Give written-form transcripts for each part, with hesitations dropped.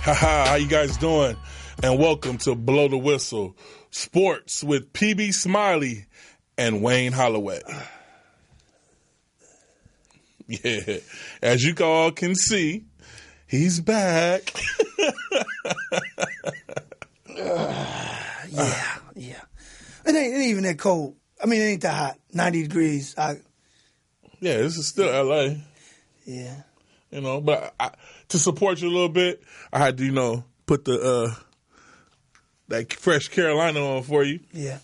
Haha, how you guys doing? And welcome to Blow the Whistle, sports with P.B. Smiley and Wayne Holloway. Yeah, as you all can see, he's back. Yeah. It ain't even that cold. I mean, it ain't that hot. 90 degrees. Yeah, this is still L.A. Yeah. You know, but to support you a little bit, I had to, put the that fresh Carolina on for you. Yeah.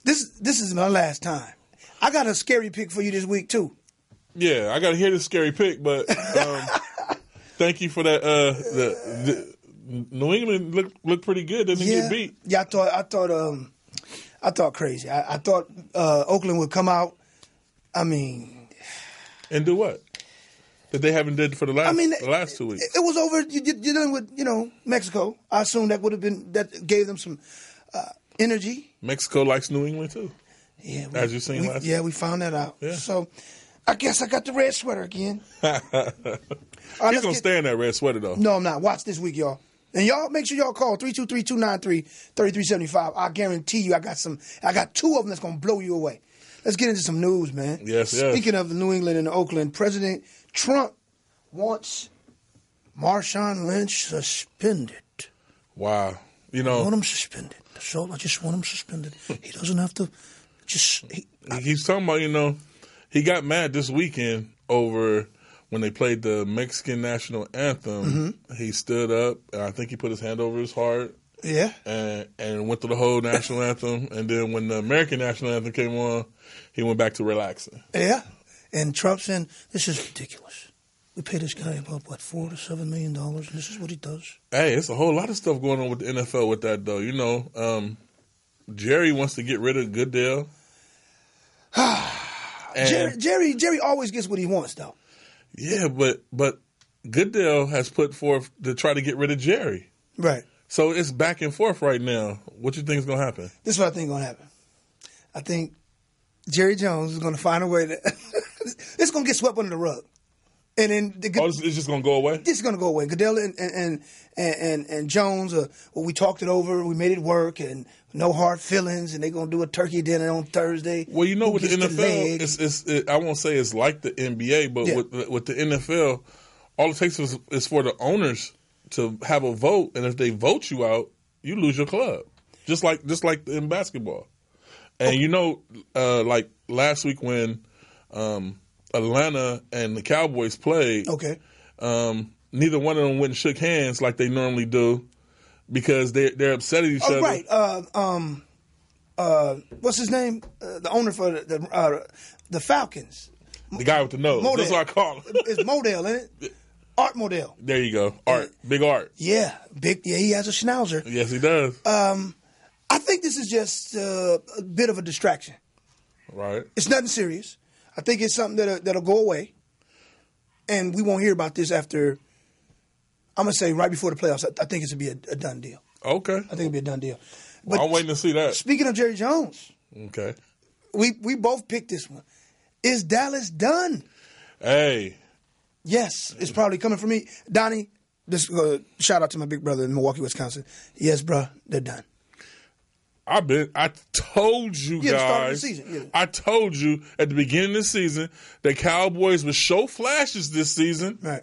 This is my last time. I got a scary pick for you this week too. Yeah, I got to hear the scary pick, but thank you for that. The New England looked pretty good. Didn't get beat. Yeah, I thought crazy. I thought Oakland would come out. I mean, and do what? That they haven't did for the last 2 weeks. It was over. You're dealing with Mexico. I assume that gave them some energy. Mexico likes New England too. Yeah, as you seen last. Yeah, we found that out. Yeah. So I guess I got the red sweater again. He's gonna stay in that red sweater though. No, I'm not. Watch this week, y'all. And y'all make sure y'all call 323-293-3375. I guarantee you, I got two of them that's gonna blow you away. Let's get into some news, man. Yes. Speaking of New England and Oakland, President Trump wants Marshawn Lynch suspended. Wow. I want him suspended. That's all. I just want him suspended. He doesn't have to He's talking about, he got mad this weekend over when they played the Mexican national anthem. Mm-hmm. He stood up, and I think he put his hand over his heart. Yeah. And went through the whole national anthem. And then when the American national anthem came on, he went back to relaxing. Yeah. And Trump saying, this is ridiculous. We pay this guy about, $4 to $7 million, and this is what he does. Hey, it's a whole lot of stuff going on with the NFL with that, though. Jerry wants to get rid of Goodell. Jerry always gets what he wants, though. Yeah, but Goodell has put forth to try to get rid of Jerry. Right. So it's back and forth right now. What you think is going to happen? This is what I think is going to happen. I think Jerry Jones is going to find a way that it's going to get swept under the rug. And then it's just going to go away? It's going to go away. Goodell and Jones, we talked it over. We made it work, and no hard feelings, and they're going to do a turkey dinner on Thursday. Well, with the NFL, I won't say it's like the NBA, but with the NFL, all it takes is for the owners to have a vote, and if they vote you out, you lose your club, just like in basketball. And like last week when Atlanta and the Cowboys played, neither one of them went and shook hands like they normally do because they're upset at each other. Right. What's his name? The owner for the Falcons. The guy with the nose. Modell. That's what I call him. It's Modell, isn't it? Art Modell. There you go. Art. Big Art. Yeah. Big. Yeah, he has a schnauzer. Yes, he does. I think this is just a bit of a distraction. Right. It's nothing serious. I think it's something that'll go away, and we won't hear about this after. I'm gonna say right before the playoffs. I think it's gonna be a done deal. Okay. I think it'll be a done deal. But I'm waiting to see that. Speaking of Jerry Jones, okay, we both picked this one. Is Dallas done? Hey. Yes, it's probably coming from me, Donnie. This shout out to my big brother in Milwaukee, Wisconsin. Yes, bro, they're done. I told you guys. Start of the season. Yeah. I told you at the beginning of the season that Cowboys would show flashes this season. Right.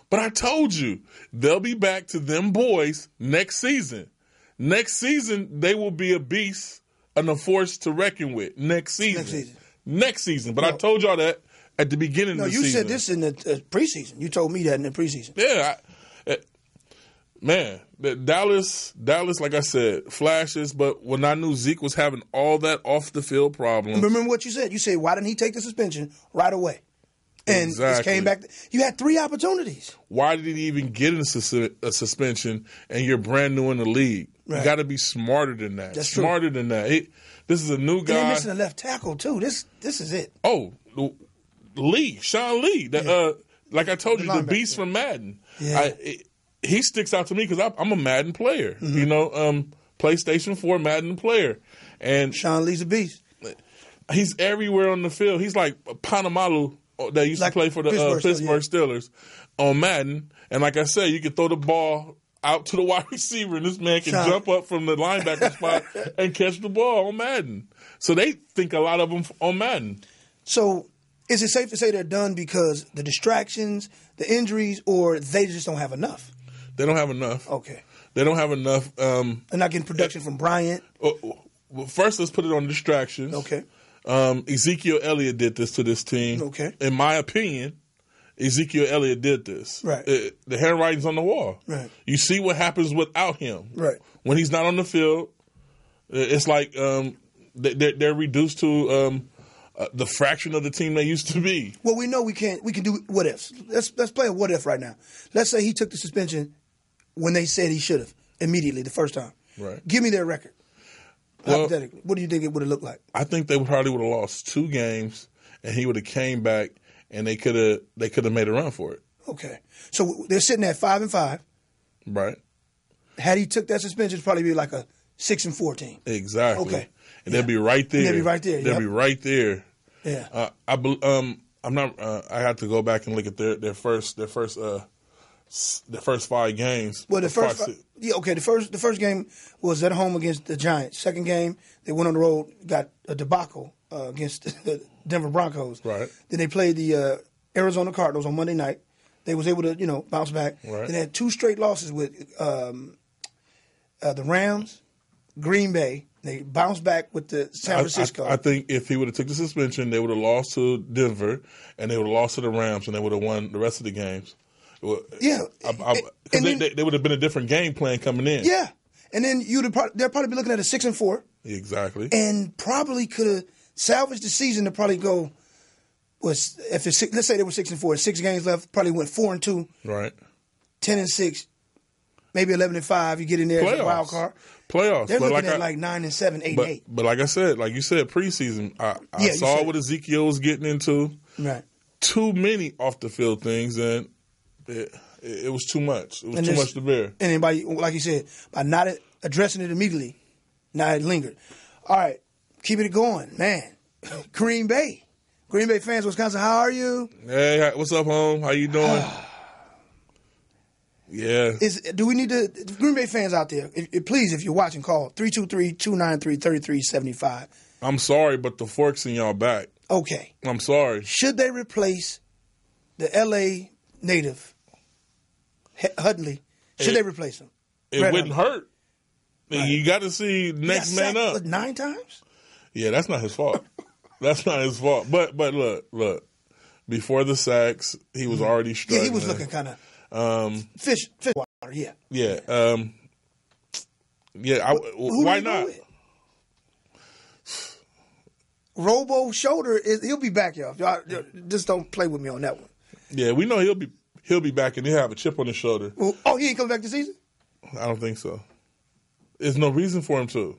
But I told you they'll be back to them boys next season. Next season they will be a beast and a force to reckon with. Next season. But I told y'all that at the beginning of the season. No, you said this in the preseason. You told me that in the preseason. Yeah. Dallas, like I said, flashes, but when I knew Zeke was having all that off-the-field problems. Remember what you said? You said, why didn't he take the suspension right away? And exactly. It came back. You had 3 opportunities. Why did he even get a suspension and you're brand new in the league? Right. You got to be smarter than that. That's smarter than that. This is a new guy. And they're missing a left tackle, too. This is it. Oh, Sean Lee. Like I told you, the beast from Madden. Yeah. He sticks out to me because I'm a Madden player. Mm-hmm. PlayStation 4 Madden player. And Sean Lee's a beast. He's everywhere on the field. He's like Panamalu that used to play for the Pittsburgh Steelers on Madden. And like I said, you can throw the ball out to the wide receiver, and this man can jump up from the linebacker spot and catch the ball on Madden. So they think a lot of them on Madden. So is it safe to say they're done because the distractions, the injuries, or they just don't have enough? They don't have enough. Okay. They don't have enough. They're not getting production from Bryant. Well, first, let's put it on distractions. Okay. Ezekiel Elliott did this to this team. Okay. In my opinion, Ezekiel Elliott did this. Right. The handwriting's on the wall. Right. You see what happens without him. Right. When he's not on the field, it's like they're reduced to the fraction of the team they used to be. Well, we know we can do what ifs. Let's play a what if right now. Let's say he took the suspension when they said he should have immediately the first time. Right. Give me their record. Well, hypothetically, what do you think it would have looked like? I think they probably would have lost 2 games, and he would have came back, and they could have made a run for it. Okay, so they're sitting at 5-5. Right. Had he took that suspension, it'd probably be like a 6-4 team. Exactly. Okay. And they'll be right there. They'll be right there. They'll be right there. Yeah. I'm not. I had to go back and look at their first 5 games. Well, the first game was at home against the Giants. Second game, they went on the road, got a debacle against the Denver Broncos. Right. Then they played the Arizona Cardinals on Monday night. They was able to, bounce back. Right. Then they had 2 straight losses with the Rams, Green Bay. They bounced back with the San Francisco. I think if he would have took the suspension, they would have lost to Denver, and they would have lost to the Rams, and they would have won the rest of the games. Well, yeah. They would have been a different game plan coming in. Yeah. And then they'll probably be looking at a 6-4. Exactly. And probably could have salvaged the season to probably go, let's say they were 6-4, 6 games left, probably went 4-2. Right. 10-6, maybe 11-5. You get in there as a wild card. Playoffs. They're looking at 9-7, 8-8. But like I said, like you said, preseason, I saw what Ezekiel was getting into. Right. Too many off the field things, and it was too much. It was too much to bear. And then like you said, by not addressing it immediately, now it lingered. All right, keeping it going, man. Green Bay fans, Wisconsin, how are you? Hey, what's up, home? How you doing? Yeah. Do we need to, Green Bay fans out there, please, if you're watching, call 323-293-3375. I'm sorry, but the fork's in y'all back. Okay. I'm sorry. Should they replace the L.A. native, Hudley? Should they replace him? It wouldn't hurt. Right. You got to see next man up. 9 times? Yeah, that's not his fault. That's not his fault. But look. Before the sacks, he was already struggling. Yeah, he was looking kind of fish water. Yeah. Yeah. Why not? Robo shoulder he'll be back, y'all. Just don't play with me on that one. Yeah, we know he'll be back and he'll have a chip on his shoulder. Well, he ain't coming back this season? I don't think so. There's no reason for him to.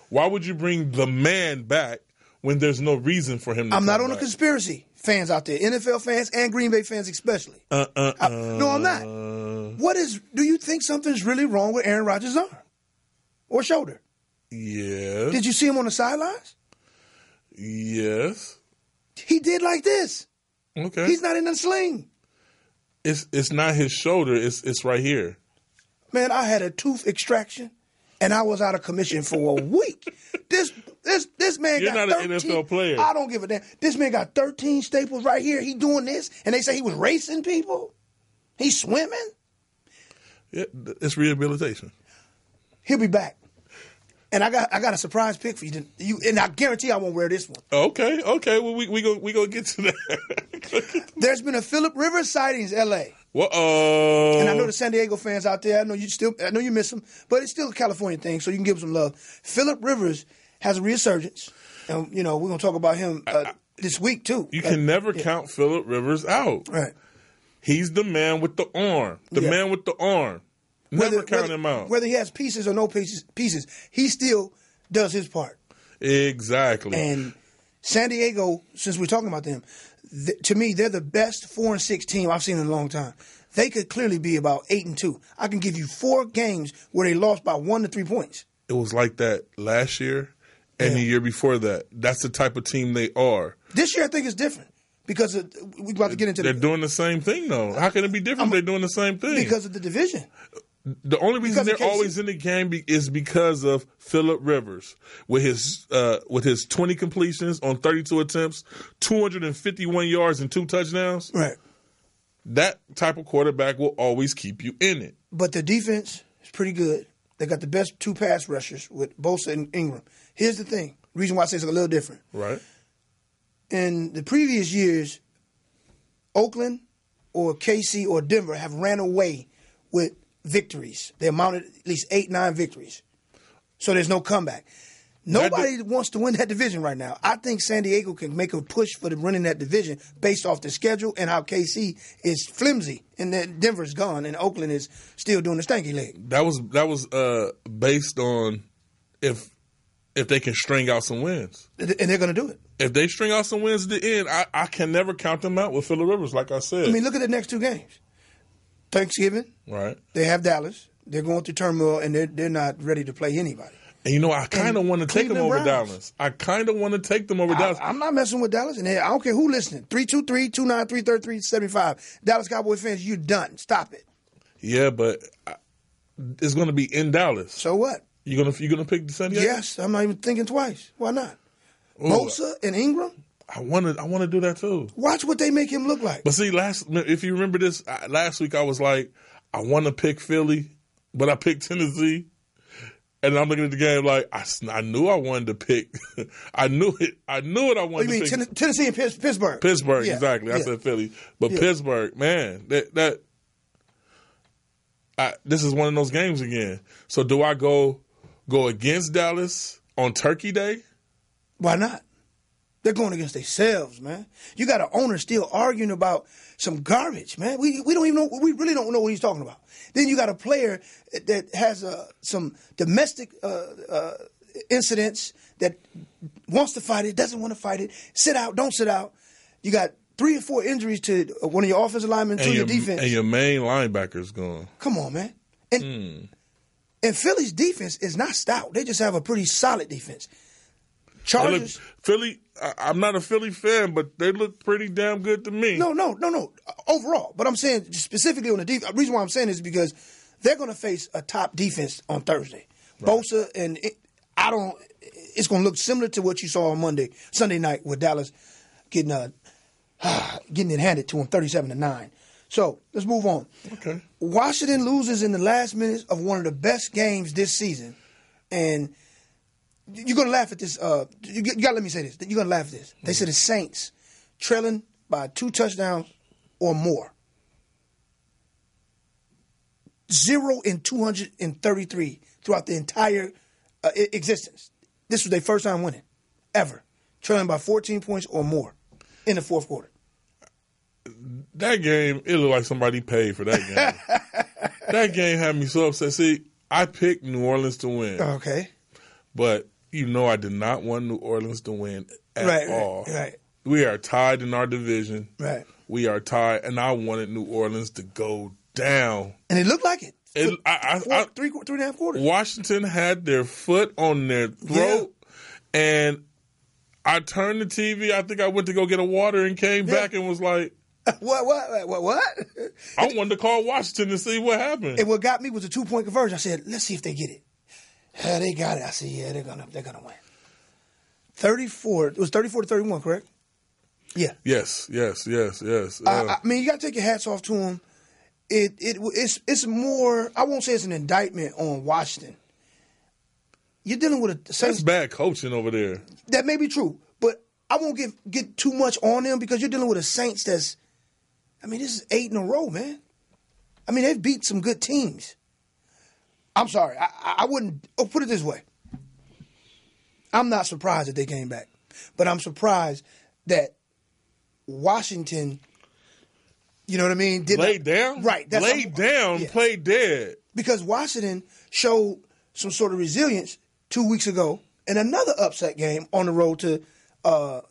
Why would you bring the man back when there's no reason for him to I'm not on back? a conspiracy, fans out there, NFL fans and Green Bay fans especially. No, I'm not. Do you think something's really wrong with Aaron Rodgers' arm or shoulder? Yeah. Did you see him on the sidelines? Yes. He did like this. Okay. He's not in a sling. It's not his shoulder. It's right here. Man, I had a tooth extraction, and I was out of commission for a week. This man You're got not 13, an NFL player. I don't give a damn. This man got 13 staples right here. He doing this, and they say he was racing people. He's swimming. Yeah, it's rehabilitation. He'll be back. And I got a surprise pick for you. And I guarantee I won't wear this one. Okay. Well, we gonna get to that. There's been a Phillip Rivers sighting in L.A. Uh-oh. And I know the San Diego fans out there. I know you miss them, but it's still a California thing, so you can give him some love. Phillip Rivers has a resurgence, and we're gonna talk about him this week too. You can never count Phillip Rivers out. Right. He's the man with the arm. Man with the arm. Never count him out. Whether he has pieces or no pieces, he still does his part. Exactly. And San Diego, since we're talking about them, to me, they're the best 4-6 team I've seen in a long time. They could clearly be about 8-2. I can give you 4 games where they lost by 1 to 3 points. It was like that last year and the year before that. That's the type of team they are. This year, I think it's different because we're about to get into. They're doing the same thing though. How can it be different? They're doing the same thing because of the division. The only reason they're always in the game is because of Phillip Rivers with his 20 completions on 32 attempts, 251 yards and 2 touchdowns. Right. That type of quarterback will always keep you in it. But the defense is pretty good. They got the best 2 pass rushers with Bosa and Ingram. Here's the thing. The reason why I say it's a little different. Right. In the previous years, Oakland or KC or Denver have ran away with victories. They amounted at least 8-9 victories. So there's no comeback. Nobody wants to win that division right now. I think San Diego can make a push for winning that division based off the schedule and how KC is flimsy and then Denver's gone and Oakland is still doing the stanky leg. That was based on if they can string out some wins. And they're going to do it. If they string out some wins at the end, I can never count them out with Phillip Rivers, like I said. I mean, look at the next 2 games. Thanksgiving, right? They have Dallas. They're going through turmoil, and they're not ready to play anybody. And I kind of want to take them over Dallas. I kind of want to take them over Dallas. I'm not messing with Dallas, and I don't care who listening. 323-293-3375. Dallas Cowboy fans, you're done. Stop it. Yeah, but it's going to be in Dallas. So what? You gonna pick the San Diego? Yes, I'm not even thinking twice. Why not? Ooh, Bosa and Ingram. I want to do that too. Watch what they make him look like. But see, if you remember this, last week I was like, I want to pick Philly, but I picked Tennessee, and I'm looking at the game like I knew I wanted to pick. I knew it. I wanted to pick. You mean Tennessee and Pittsburgh? Pittsburgh, yeah. Exactly. I said Philly, but Pittsburgh, man, this is one of those games again. So do I go against Dallas on Turkey Day? Why not? They're going against themselves, man. You got an owner still arguing about some garbage, man. We don't even know. We really don't know what he's talking about. Then you got a player that has some domestic incidents that wants to fight it, doesn't want to fight it. Sit out, don't sit out. You got 3 or 4 injuries to one of your offensive linemen, to your defense, and your main linebacker's gone. Come on, man. And Philly's defense is not stout. They just have a pretty solid defense. Chargers. Philly, I'm not a Philly fan, but they look pretty damn good to me. No. Overall. But I'm saying specifically on the defense. The reason why I'm saying is because they're going to face a top defense on Thursday. Right. Bosa, and it's going to look similar to what you saw on Sunday night with Dallas getting it handed to them 37-9. So let's move on. Okay. Washington loses in the last minutes of one of the best games this season. And you're going to laugh at this. You got to let me say this. You're going to laugh at this. They said the Saints trailing by 2 touchdowns or more. 0 in 233 throughout the entire existence. This was their first time winning, ever. Trailing by 14 points or more in the fourth quarter. That game, it looked like somebody paid for that game. That game had me so upset. See, I picked New Orleans to win. Okay. But I did not want New Orleans to win at all. Right. We are tied in our division. Right. We are tied, and I wanted New Orleans to go down. And it looked like it. 3.5 quarters. Washington had their foot on their throat, and I turned the TV. I think I went to go get a water and came back and was like, What? I wanted to call Washington to see what happened. And what got me was a 2-point conversion. I said, let's see if they get it. They got it. I said, they're gonna win. 34. It was 34-31, correct? Yeah. Yes. I mean, you got to take your hats off to them. It's more. I won't say it's an indictment on Washington. You're dealing with that's bad coaching over there. That may be true, but I won't get too much on them because you're dealing with a Saints that's. I mean, this is 8 in a row, man. I mean, they've beat some good teams. I'm sorry. I wouldn't. Oh, put it this way. I'm not surprised that they came back, but I'm surprised that Washington. You know what I mean? Laid down? Right. Laid down, played dead. Because Washington showed some sort of resilience 2 weeks ago in another upset game on the road to the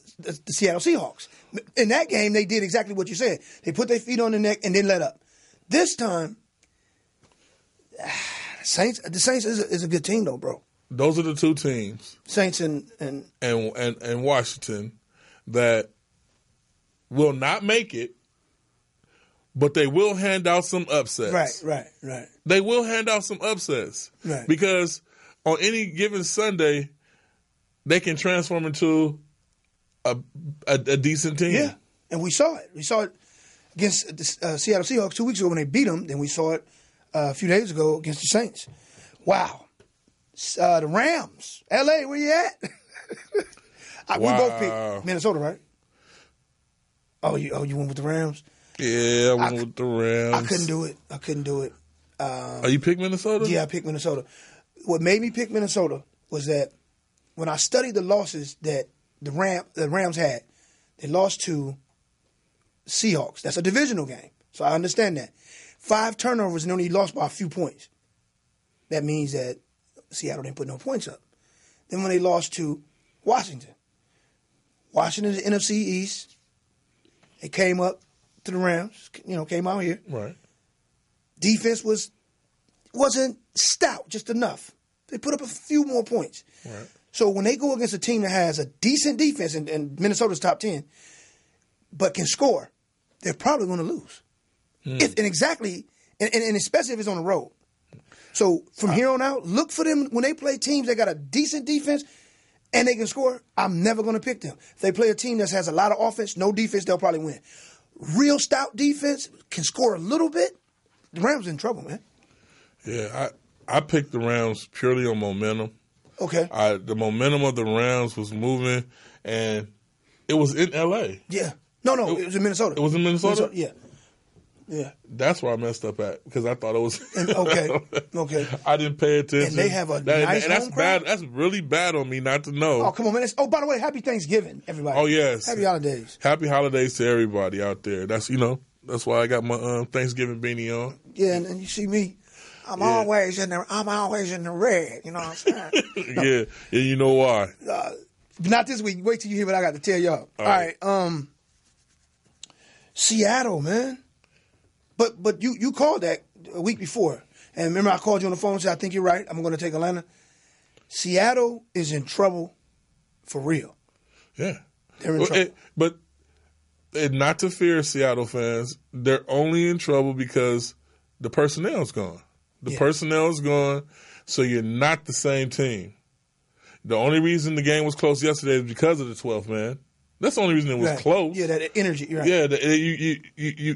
Seattle Seahawks. In that game, they did exactly what you said. They put their feet on the neck and then let up. This time, the Saints is a good team, though, bro. Those are the two teams, Saints and Washington, that will not make it, but they will hand out some upsets. Right. They will hand out some upsets. Right. Because on any given Sunday, they can transform into a decent team. Yeah, and we saw it. We saw it against the Seattle Seahawks 2 weeks ago when they beat them. Then we saw it a few days ago against the Saints. Wow. The Rams. L.A., where you at? We both picked Minnesota, right? Oh, you went with the Rams? Yeah, I went with the Rams. I couldn't do it. You picked Minnesota? Yeah, I picked Minnesota. What made me pick Minnesota was that when I studied the losses that the Rams had, they lost to Seahawks. That's a divisional game, so I understand that. 5 turnovers and only lost by a few points. That means that Seattle didn't put no points up. Then when they lost to Washington is the NFC East. They came up to the Rams, came out here. Right. Defense wasn't stout, just enough. They put up a few more points. Right. So when they go against a team that has a decent defense, and Minnesota's top 10, but can score, they're probably going to lose. And especially if it's on the road. So from here on out, look for them when they play teams that got a decent defense and they can score. I'm never going to pick them. If they play a team that has a lot of offense, no defense, they'll probably win. Real stout defense can score a little bit. The Rams are in trouble, man. Yeah, I picked the Rams purely on momentum. Okay. The momentum of the Rams was moving, and it was in L.A. Yeah. No, it was in Minnesota. It was in Minnesota? Yeah. Yeah. That's where I messed up at because I thought it was. Okay. I didn't pay attention. And they have a nice and that's home crowd? bad. That's really bad on me not to know. Oh, come on, man. By the way, happy Thanksgiving, everybody. Oh, yes. Happy holidays. Happy holidays to everybody out there. That's why I got my Thanksgiving beanie on. Yeah, and you see me. I'm always in the red. You know what I'm saying? Yeah, you know why? Not this week. Wait till you hear what I got to tell y'all. All right. Seattle, man. But you called that a week before. And remember I called you on the phone and said, I think you're right. I'm going to take Atlanta. Seattle is in trouble for real. Yeah. They're in trouble. But not to fear Seattle fans, they're only in trouble because the personnel's gone. The personnel's gone, so you're not the same team. The only reason the game was close yesterday is because of the 12th man. That's the only reason it was close. Yeah, that energy. You're right. Yeah,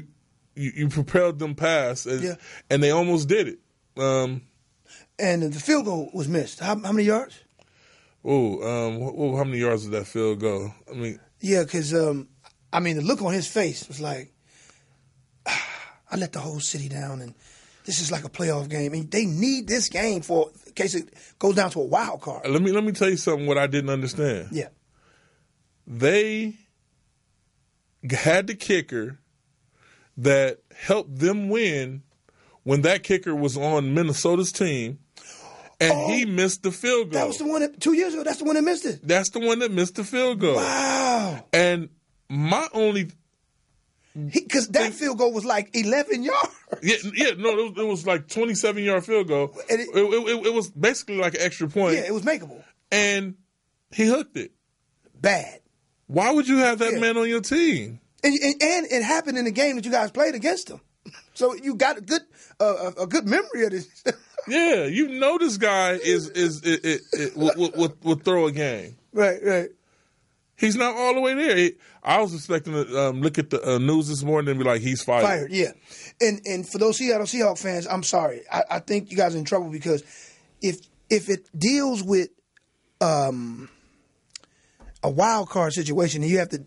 you propelled them past, and they almost did it. And the field goal was missed. How many yards? How many yards did that field go? I mean, yeah, because the look on his face was like, I let the whole city down, and this is like a playoff game. I mean, they need this game in case it goes down to a wild card. Let me tell you something. What I didn't understand. Yeah, they had the kicker that helped them win when that kicker was on Minnesota's team, and he missed the field goal. That was the one 2 years ago. That's the one that missed it. That's the one that missed the field goal. Wow. And my only... Because that field goal was like 11 yards. It was like 27-yard field goal. And it was basically like an extra point. Yeah, it was makeable. And he hooked it. Bad. Why would you have that man on your team? And it happened in the game that you guys played against him. So you got a good memory of this. Yeah, this guy will throw a game. Right. He's not all the way there. I was expecting to look at the news this morning and be like, he's fired. Fired, yeah. And for those Seattle Seahawks fans, I'm sorry. I think you guys are in trouble because if it deals with a wild card situation and you have to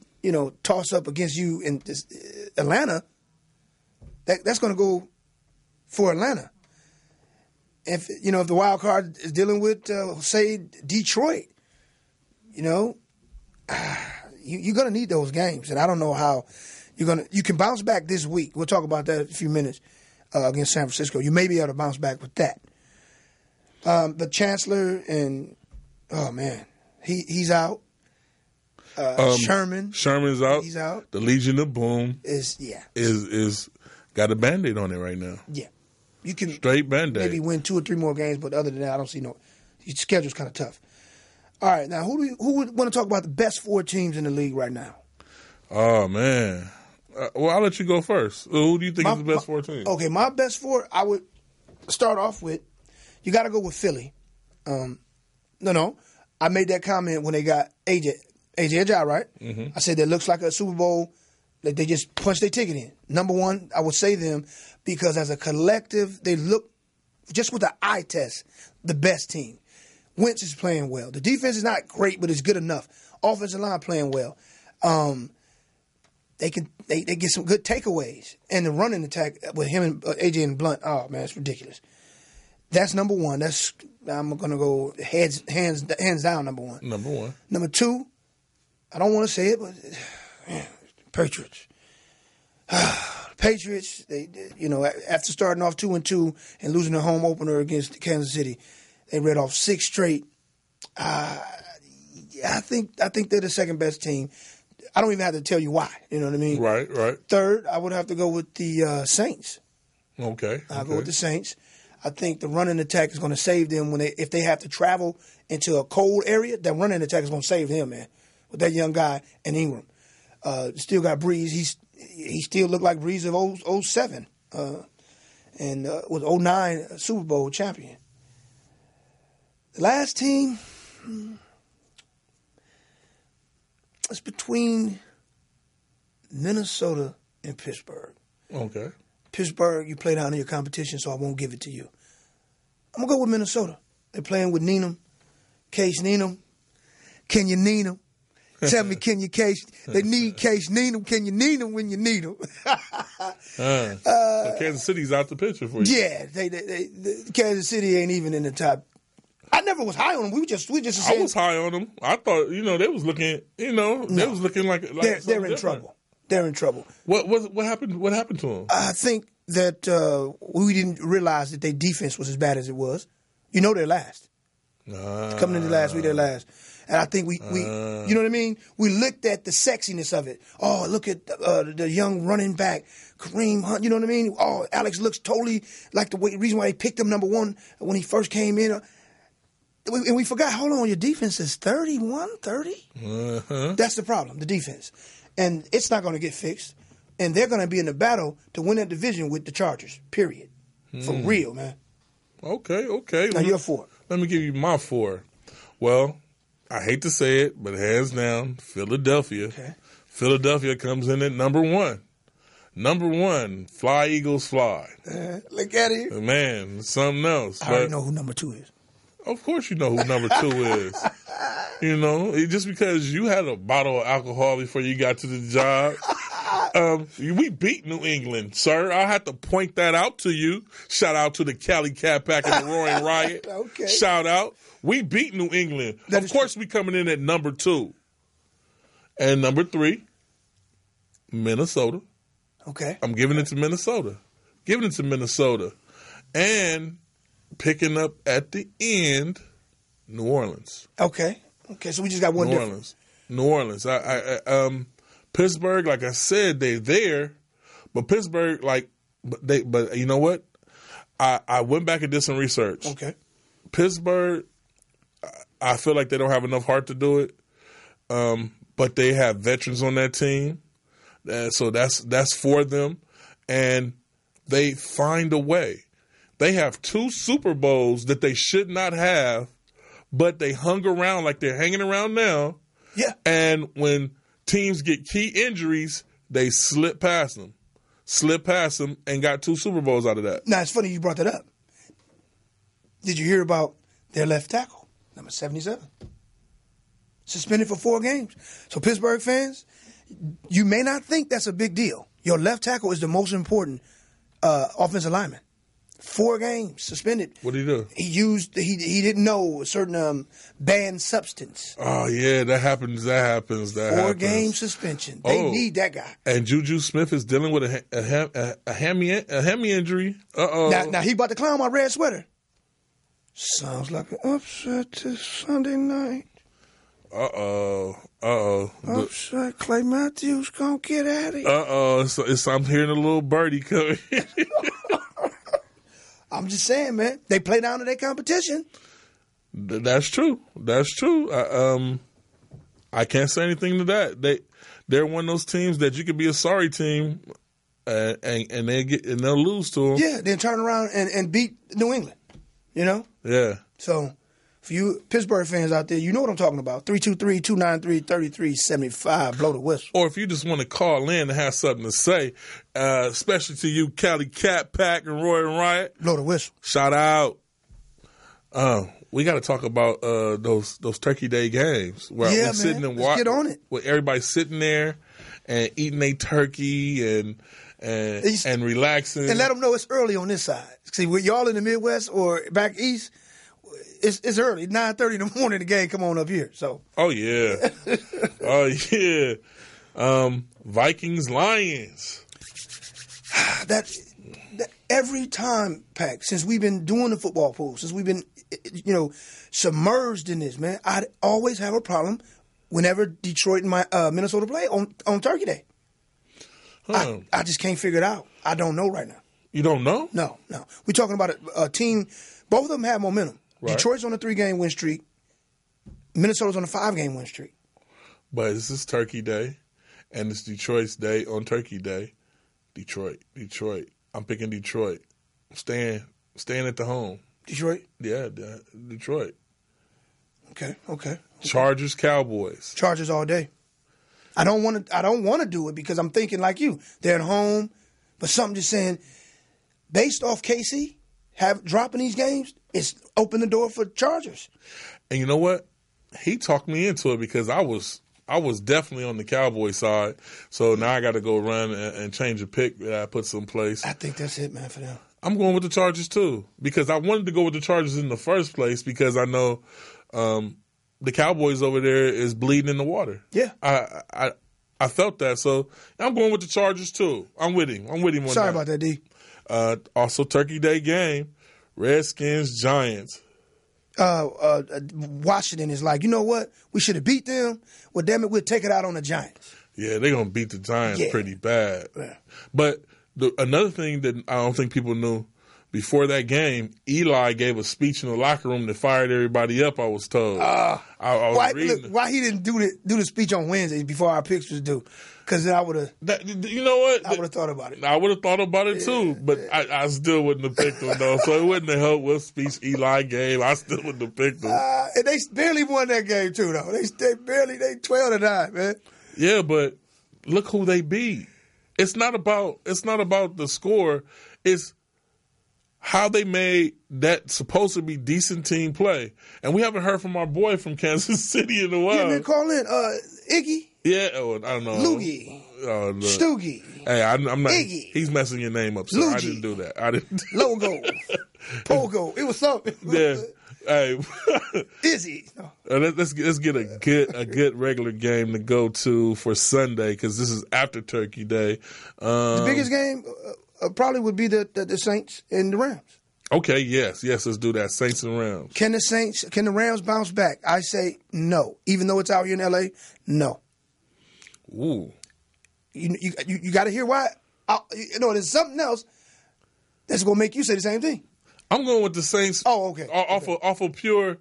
toss up against you in this, Atlanta, that's going to go for Atlanta. If if the wild card is dealing with say Detroit, you're going to need those games, and I don't know how you can bounce back this week. We'll talk about that in a few minutes against San Francisco. You may be able to bounce back with that. But Chancellor and he's out. Sherman's out. He's out. The Legion of Boom is got a Band-Aid on it right now. Yeah, you can straight Band-Aid. Maybe win 2 or 3 more games, but other than that, I don't see your schedule's kind of tough. All right, now who would want to talk about the best 4 teams in the league right now? Oh, man. Well, I'll let you go first. Who do you think is the best 4 team? Okay, my best 4, I would start off with, you got to go with Philly. No. I made that comment when they got AJ Ajay, right? Mm-hmm. I said that looks like a Super Bowl that they just punched their ticket in. Number 1, I would say them because as a collective, they look, just with the eye test, the best team. Wentz is playing well. The defense is not great, but it's good enough. Offensive line playing well. They get some good takeaways. And the running attack with him and AJ and Blunt, oh, man, it's ridiculous. That's number 1. I'm going to go hands down number 1. Number 1. Number 2, I don't want to say it, but man, Patriots. Patriots, they after starting off 2-2 and losing their home opener against Kansas City, they read off 6 straight. I think they're the second best team. I don't even have to tell you why. You know what I mean? Right. Third, I would have to go with the Saints. Okay. I'll go with the Saints. I think the running attack is going to save them if they have to travel into a cold area. That running attack is going to save them, man. With that young guy and Ingram, still got Breeze. He still looked like Breeze of 07 and was 09 Super Bowl champion. The last team, it's between Minnesota and Pittsburgh. Okay. Pittsburgh, you play down in your competition, so I won't give it to you. I'm going to go with Minnesota. They're playing with Needham, Case Needham. Can you need them? Tell me, can you Case? They need Case Needham. Can you need them when you need them? So Kansas City's out the picture for you. Yeah, Kansas City ain't even in the top. I never was high on them. We just. I was high on them. I thought they was looking. They was looking like they're in trouble. They're in trouble. What happened? What happened to them? I think that we didn't realize that their defense was as bad as it was. They're last. Coming into last, they're last. And I think we you know what I mean? We looked at the sexiness of it. Oh, look at the young running back, Kareem Hunt. You know what I mean? Oh, Alex looks totally like the reason why they picked him number 1 when he first came in. And we forgot, hold on, your defense is 31, 30? Uh-huh. That's the problem, the defense. And it's not going to get fixed. And they're going to be in the battle to win that division with the Chargers, period. For real, man. Okay. Now you're 4. Let me give you my 4. Well, I hate to say it, but hands down, Philadelphia. Okay. Philadelphia comes in at number 1. Number 1, fly, Eagles, fly. Look at it. Man, something else. I already know who number 2 is. Of course you know who number 2 is. Just because you had a bottle of alcohol before you got to the job. We beat New England, sir. I have to point that out to you. Shout out to the Cali Cat Pack and the Roaring Riot. Okay. Shout out. We beat New England. Of course we coming in at number 2. And number 3, Minnesota. Okay. I'm giving it to Minnesota. And picking up at the end, New Orleans. Okay, so we just got one difference. New Orleans. Pittsburgh, like I said, they're there, but Pittsburgh, but you know what? I went back and did some research. Okay. Pittsburgh, I feel like they don't have enough heart to do it, but they have veterans on that team, so that's for them, and they find a way. They have 2 Super Bowls that they should not have, but they hung around like they're hanging around now. Yeah. And when teams get key injuries, they slip past them and got 2 Super Bowls out of that. Now, it's funny you brought that up. Did you hear about their left tackle, number 77? Suspended for 4 games. So, Pittsburgh fans, you may not think that's a big deal. Your left tackle is the most important offensive lineman. 4 games suspended. What did he do? He didn't know a certain banned substance. Oh yeah, that happens. 4 game suspension. They need that guy. And Juju Smith is dealing with a hammy injury. Now he about to clown my red sweater. Sounds like an upset this Sunday night. Upset. Clay Matthews gonna get at it. So I'm hearing a little birdie coming. I'm just saying, man. They play down to their competition. That's true. I can't say anything to that. they're one of those teams that you could be a sorry team, and they'll lose to them. Yeah, then turn around and beat New England. You know. Yeah. So, for you Pittsburgh fans out there, you know what I'm talking about. 323-293-3375. Blow the whistle. Or if you just want to call in and have something to say, especially to you, Cali Cat Pack and Roy and Riot. Blow the whistle. Shout out. We got to talk about those Turkey Day games where we're sitting and watching. Get on it. Where everybody's sitting there and eating a turkey and relaxing. And let them know it's early on this side. See, with y'all in the Midwest or back east, it's early. 9:30 in the morning, the game come on up here. So. Oh, yeah. Vikings, Lions. that every time, Pac, since we've been doing the football pool, since we've been, submerged in this, man, I always have a problem whenever Detroit and Minnesota play on Turkey Day. Huh. I just can't figure it out. I don't know right now. You don't know? No. We're talking about a team. Both of them have momentum. Right. Detroit's on a 3-game win streak. Minnesota's on a 5-game win streak. But this is Turkey Day, and it's Detroit's day on Turkey Day. Detroit. I'm picking Detroit. Staying at the home. Detroit? Yeah, Detroit. Okay. Chargers, Cowboys. Chargers all day. I don't want to do it because I'm thinking like you. They're at home, but something just saying, based off KC dropping these games, it's opened the door for Chargers. And you know what? He talked me into it because I was definitely on the Cowboy side. So now I got to go run and change a pick that I put someplace. I think that's it, man, for them. I'm going with the Chargers too because I wanted to go with the Chargers in the first place because I know the Cowboys over there is bleeding in the water. Yeah. I felt that, so I'm going with the Chargers too. I'm with him. Sorry about that, D. Also, Turkey Day game, Redskins, Giants. Washington is like, you know what? We should have beat them. Well, damn it, we'll take it out on the Giants. Yeah, they're going to beat the Giants pretty bad. Yeah. But another thing that I don't think people knew, before that game, Eli gave a speech in the locker room that fired everybody up, I was told. I was reading why he didn't do the speech on Wednesday before our picks was due? Because then I would have. You know what? I would have thought about it. I would have thought about it too, but I still wouldn't have picked him though. So it wouldn't have helped what speech Eli gave. I still wouldn't have picked him. And they barely won that game too, though. They 12-9, man. Yeah, but look who they beat. It's not about the score. It's how they made that supposed to be decent team play. And we haven't heard from our boy from Kansas City in a while. Yeah, man, call in. Iggy. Yeah, I don't know. Loogie. Stoogie. Hey, I'm not. Iggy. He's messing your name up, sir. Luigi. I didn't do that. I didn't. Logo. Pogo. It was something. Yeah. Hey. Izzy. Let's get a good regular game to go to for Sunday because this is after Turkey Day. The biggest game probably would be the Saints and the Rams. Okay, yes, let's do that. Saints and Rams. Can the Rams bounce back? I say no. Even though it's out here in L.A., no. Ooh. You got to hear why. There's something else that's going to make you say the same thing. I'm going with the Saints. Oh, okay. Off of pure,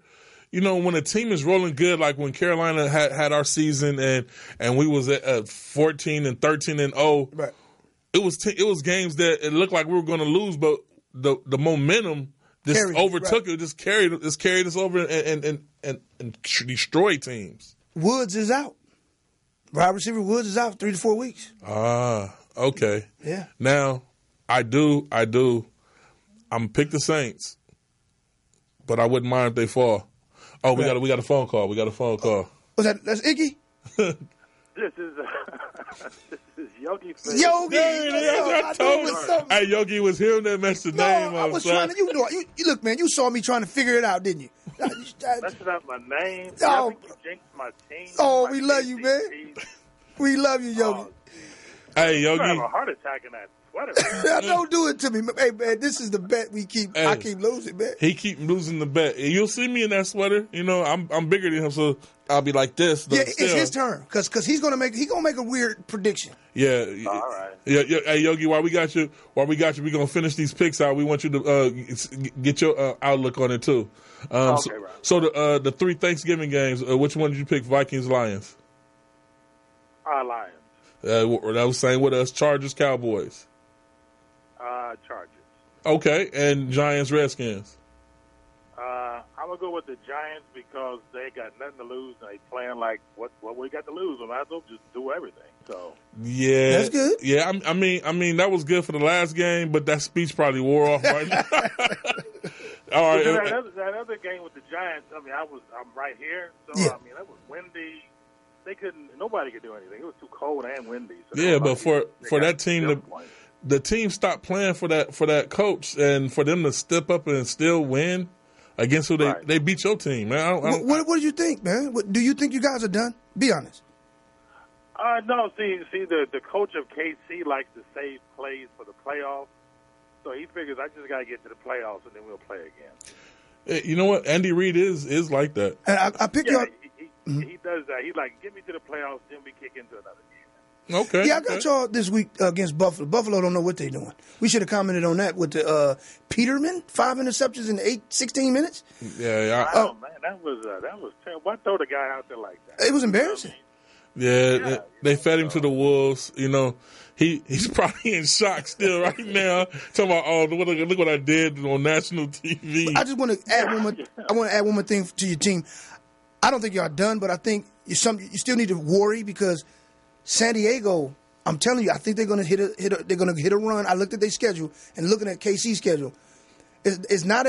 when a team is rolling good, like when Carolina had our season and we was at 14-13-0. Right. It was games that it looked like we were going to lose, but the momentum just overtook it. Just carried us over and destroyed teams. Woods is out. Wide receiver Woods is out 3 to 4 weeks. Okay. Yeah. Now, I do. I'm pick the Saints, but I wouldn't mind if they fall. Oh, we got a phone call. Was that's Iggy? This is Yogi. Yogi. I told hey, Yogi was him that messed the name up. I was trying to. You look, man. You saw me trying to figure it out, didn't you? Messing up my name. Oh, you jinxed my team. Oh, we love you, man. We love you, Yogi. Hey, Yogi. I have a heart attack in that sweater. Don't do it to me, hey man. This is the bet we keep. Hey, I keep losing, man. He keep losing the bet. You'll see me in that sweater. I'm bigger than him, so I'll be like this. Yeah, it's his turn because he's gonna make a weird prediction. Yeah. All right. Yeah. Hey, Yogi, while we got you, we gonna finish these picks out. We want you to get your outlook on it too. Okay, right. So the 3 Thanksgiving games. Which one did you pick? Vikings, Lions. Lions. That was same with us. Chargers, Cowboys. Chargers. Okay, and Giants, Redskins. I'm gonna go with the Giants because they got nothing to lose and they playing like what we got to lose. We might as well just do everything. So yeah, that's good. Yeah, I mean that was good for the last game, but that speech probably wore off right now. All right. That other game with the Giants. I mean, I'm right here, so yeah. I mean, it was windy. Nobody could do anything. It was too cold and windy. So yeah, but for that team the team stopped playing for that coach, and for them to step up and still win against who they beat your team, man. What do you think, man? Do you think you guys are done? Be honest. No. See, the coach of KC likes to save plays for the playoffs, so he figures I just got to get to the playoffs and then we'll play again. You know what? Andy Reid is like that. And I pick you up. He does that. He's like, get me to the playoffs, then we kick into another game. Okay. Yeah, I got y'all this week against Buffalo. Buffalo don't know what they're doing. We should have commented on that with the Peterman, 5 interceptions in 16 minutes. Yeah. Man, that was terrible. Why throw the guy out there like that? It was embarrassing. Yeah, they fed him to the wolves. You know, he's probably in shock still right now. Talking about, oh, look what I did on national TV. I just want to add one more. I want to add one more thing to your team. I don't think y'all done, but I think you still need to worry because San Diego. I'm telling you, I think they're going to hit a run. I looked at their schedule and looking at KC's schedule. It's not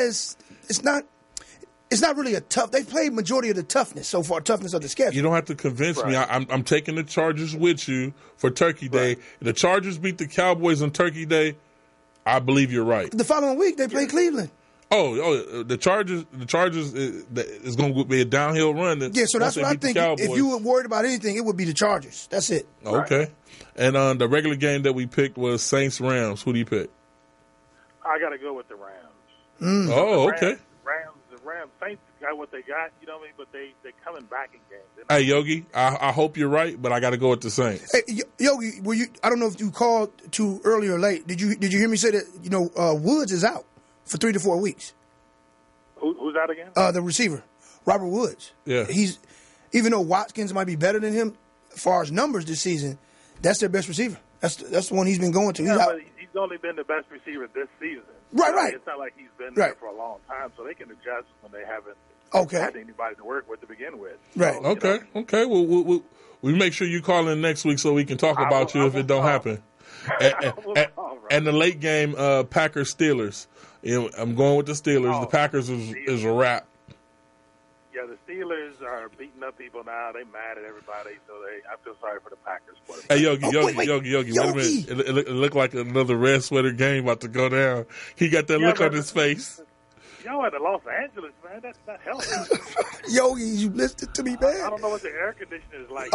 really a tough. They played majority of the toughness so far. Toughness of the schedule. You don't have to convince me. I'm taking the Chargers with you for Turkey Day. If the Chargers beat the Cowboys on Turkey Day, I believe you're right. The following week they play Cleveland. Oh, the Chargers is going to be a downhill run. Yeah, so that's what I think. If you were worried about anything, it would be the Chargers. That's it. Okay. Right. And the regular game that we picked was Saints Rams. Who do you pick? I got to go with the Rams. Oh, okay. The Rams Saints got what they got, you know what I mean? But they coming back in games. Hey, Yogi, I hope you're right, but I got to go with the Saints. Hey, Yogi, I don't know if you called too early or late. Did you hear me say that? Woods is out for 3 to 4 weeks. Who's out again? The receiver, Robert Woods. Yeah, even though Watkins might be better than him as far as numbers this season, that's their best receiver. That's the one he's been going to. Yeah, but he's only been the best receiver this season. Right. It's not like he's been there for a long time, so they can adjust when they haven't had anybody to work with to begin with. Right. So, okay. Well, we make sure you call in next week so we can talk about you if it don't happen. And the late game, Packers Steelers. I'm going with the Steelers. The Packers is a wrap. Yeah, the Steelers are beating up people now. They mad at everybody, so I feel sorry for the Packers. Hey, Yogi, wait a minute. It looked like another red sweater game about to go down. He got that look on his face. Y'all at Los Angeles, man. That's not healthy. Yogi, you listened to me, man. I don't know what the air conditioner is like.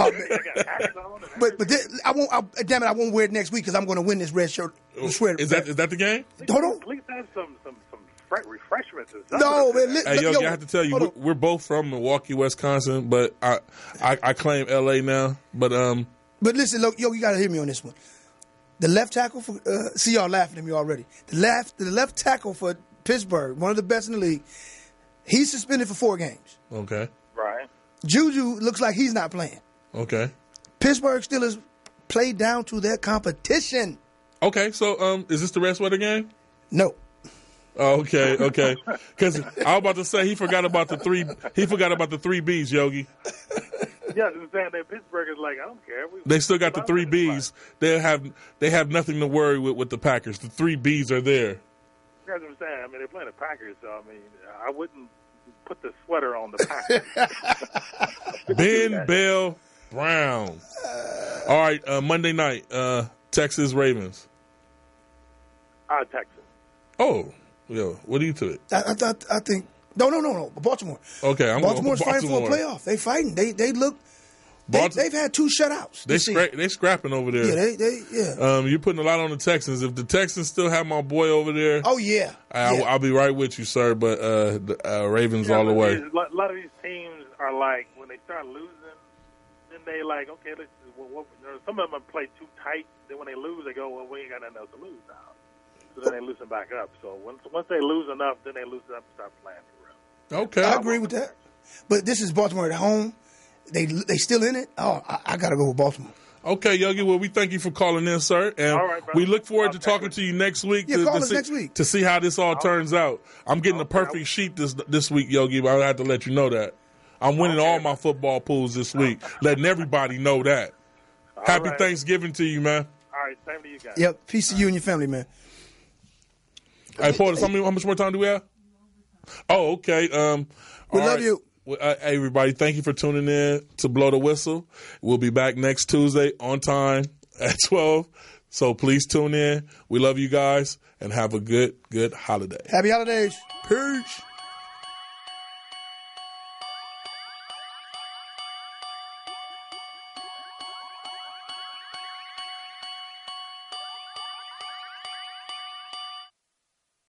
Damn it, I won't wear it next week because I'm going to win this red shirt. Sweater. Is that the game? Hold on. At least have some refreshments or something. No, man. Hey, Yogi, I have to tell you, we're both from Milwaukee, Wisconsin, but I claim L.A. now. But listen, look, you got to hear me on this one. The left tackle for see y'all laughing at me already. The left tackle for Pittsburgh, one of the best in the league, he's suspended for 4 games. Okay. Right. Juju looks like he's not playing. Okay. Pittsburgh Steelers played down to their competition. Okay, so is this the red sweater game? No. Okay. Because I was about to say he forgot about the 3 Bs, Yogi. Yeah, I'm saying that Pittsburgh is like, I don't care. They still got the 3 Bs. They have nothing to worry with the Packers. The 3 Bs are there. That's what I'm saying. I mean, they're playing the Packers, so I mean, I wouldn't put the sweater on the Packers. Ben Bell Brown. All right, Monday night, Texas Ravens. Texas. Oh, yo, what do you to it? I think no, Baltimore. Okay, Baltimore's fighting for a playoff. They fighting. They look. They've had 2 shutouts. They scrapping over there. Yeah, You're putting a lot on the Texans. If the Texans still have my boy over there, oh yeah, I'll be right with you, sir. But Ravens all the way. A lot of these teams are like when they start losing, then they like okay, some of them play too tight. Then when they lose, they go, well, we ain't got nothing else to lose now. So then they loosen back up. So once they lose enough, then they loosen up and start playing for real. Okay, I agree with that. But this is Baltimore at home. They still in it? Oh, I got to go with Baltimore. Okay, Yogi. Well, we thank you for calling in, sir, and all right, we look forward to talking to you next week. Call us next week to see how this all turns out. I'm getting a perfect sheet this week, Yogi. But I have to let you know that I'm winning all my football pools this week, letting everybody know that. Happy Thanksgiving to you, man. All right, same to you guys. Yep, peace to you and your family, man. Hey, Paul, how much more time do we have? Oh, okay. We love you. Hey, everybody, thank you for tuning in to Blow the Whistle. We'll be back next Tuesday on time at 12. So please tune in. We love you guys and have a good holiday. Happy holidays. Peace.